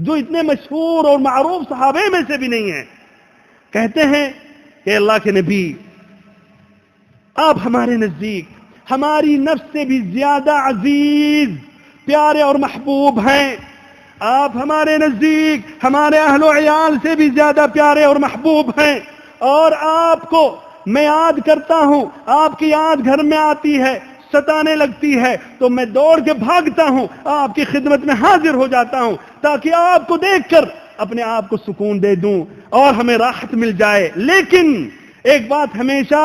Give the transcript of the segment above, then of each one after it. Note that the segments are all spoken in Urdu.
جو اتنے مشہور اور معروف صحابے میں سے بھی نہیں ہیں، کہتے ہیں کہ اللہ کے نبی، آپ ہمارے نزدیک ہماری نفس سے بھی زیادہ عزیز، پیارے اور محبوب ہیں، آپ ہمارے نزدیک ہمارے اہل و عیال سے بھی زیادہ پیارے اور محبوب ہیں، اور آپ کو میں یاد کرتا ہوں، آپ کی یاد گھر میں آتی ہے، ستانے لگتی ہے، تو میں دوڑ کے بھاگتا ہوں، آپ کی خدمت میں حاضر ہو جاتا ہوں تاکہ آپ کو دیکھ کر اپنے آپ کو سکون دے دوں اور ہمیں راحت مل جائے۔ لیکن ایک بات ہمیشہ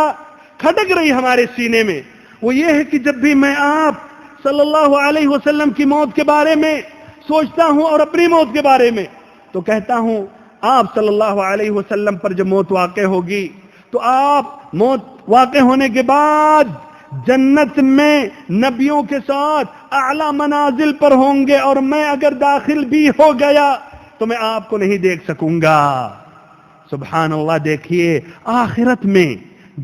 کھٹک رہی ہمارے سینے میں، وہ یہ ہے کہ جب بھی میں آپ صلی اللہ علیہ وسلم کی موت کے بارے میں سوچتا ہوں اور اپنی موت کے بارے میں، تو کہتا ہوں آپ صلی اللہ علیہ وسلم پر جب موت واقع ہوگی تو آپ موت واقع ہونے کے بعد جنت میں نبیوں کے ساتھ اعلی منازل پر ہوں گے، اور میں اگر داخل بھی ہو گیا تو میں آپ کو نہیں دیکھ سکوں گا۔ سبحان اللہ، دیکھیے آخرت میں،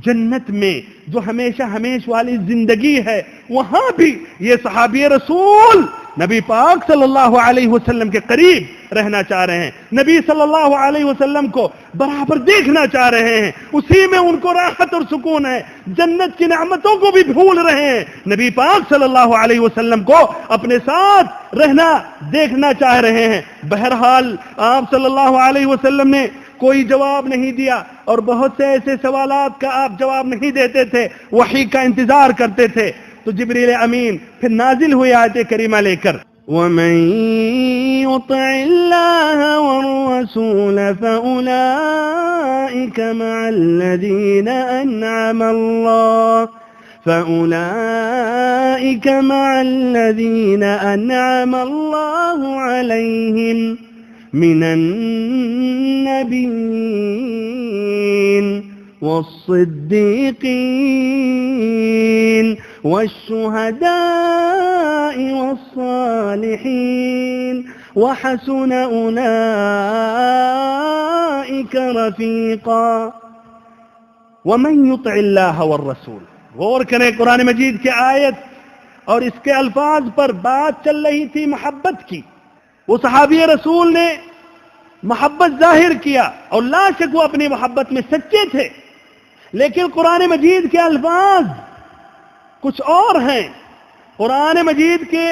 جنت میں جو ہمیشہ ہمیش والی زندگی ہے، وہاں بھی یہ صحابی رسول نبی پاک صلی اللہ علیہ وسلم کے قریب رہنا چاہ رہے ہیں، نبی صلی اللہ علیہ وسلم کو برابر دیکھنا چاہ رہے ہیں، اسی میں ان کو راحت اور سکون ہے، جنت کی نعمتوں کو بھی بھول رہے ہیں، نبی پاک صلی اللہ علیہ وسلم کو اپنے ساتھ رہنا دیکھنا چاہ رہے ہیں۔ بہرحال آپ صلی اللہ علیہ وسلم نے کوئی جواب نہیں دیا، اور بہت سے ایسے سوالات کا آپ جواب نہیں دیتے تھے، وحی کا انتظار کرتے تھے، تو جبریل امین پھر نازل ہوئی آیت کریمہ لے کر، وَمَن يُطِعِ اللَّهَ وَالرَّسُولَ فَأُولَئِكَ مَعَ الَّذِينَ أَنْعَمَ اللَّهُ عَلَيْهِمْ من النبيين والصديقين والشهداء والصالحين وحسن أولئك رفيقا ومن يطع الله والرسول۔ غور کریں قرآن مجید کی آیت اور اس کے الفاظ پر، بات چل رہی تھی محبت کی، وہ صحابی رسول نے محبت ظاہر کیا اور لا شک وہ اپنی محبت میں سچے تھے، لیکن قرآن مجید کے الفاظ کچھ اور ہیں۔ قرآن مجید کے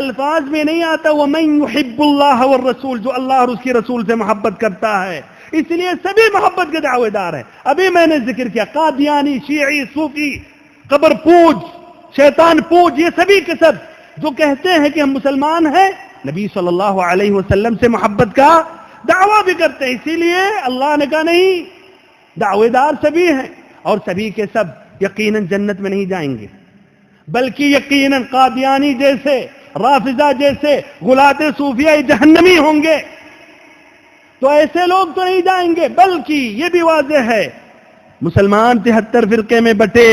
الفاظ میں نہیں آتا وَمَن يُحِبُّ اللَّهَ وَالرَّسُولَ، جو اللہ اور اس کی رسول سے محبت کرتا ہے، اس لیے سبھی محبت کے دعوے دار ہیں۔ ابھی میں نے ذکر کیا قادیانی، شیعی، صوفی، قبر پوج، شیطان پوج، یہ سبھی کے سب جو کہتے ہیں کہ ہم مسلمان ہیں، نبی صلی اللہ علیہ وسلم سے محبت کا دعویٰ بھی کرتے ہیں، اسی لیے اللہ نے کہا نہیں، دعوے دار سبھی ہیں، اور سبھی کے سب یقیناً جنت میں نہیں جائیں گے، بلکہ یقیناً قادیانی جیسے، رافضہ جیسے غلاۃ صوفیہ جہنمی ہوں گے۔ تو ایسے لوگ تو نہیں جائیں گے، بلکہ یہ بھی واضح ہے مسلمان 73 فرقے میں بٹے،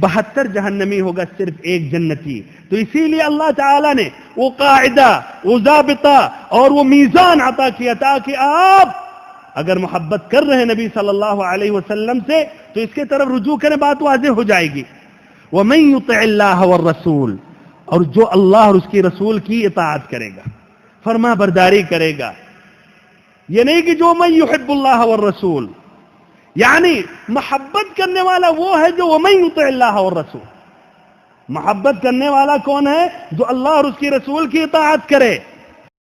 72 جہنمی ہوگا، صرف ایک جنتی۔ تو اسی لیے اللہ تعالیٰ نے وہ قاعدہ، وہ ضابطہ اور وہ میزان عطا کیا تاکہ آپ اگر محبت کر رہے ہیں نبی صلی اللہ علیہ وسلم سے تو اس کے طرف رجوع کریں، بات واضح ہو جائے گی۔ وَمَن يُطِعِ اللَّهَ وَالرَّسُولَ، اور جو اللہ اور اس کی رسول کی اطاعت کرے گا، فرما برداری کرے گا، یہ نہیں کہ جو من يحب اللہ والرسول، یعنی محبت کرنے والا وہ ہے جو وَمَن يُطِعِ اللَّهَ وَالرَّسُولَ، محبت کرنے والا کون ہے؟ جو اللہ اور اس کی رسول کی اطاعت کرے۔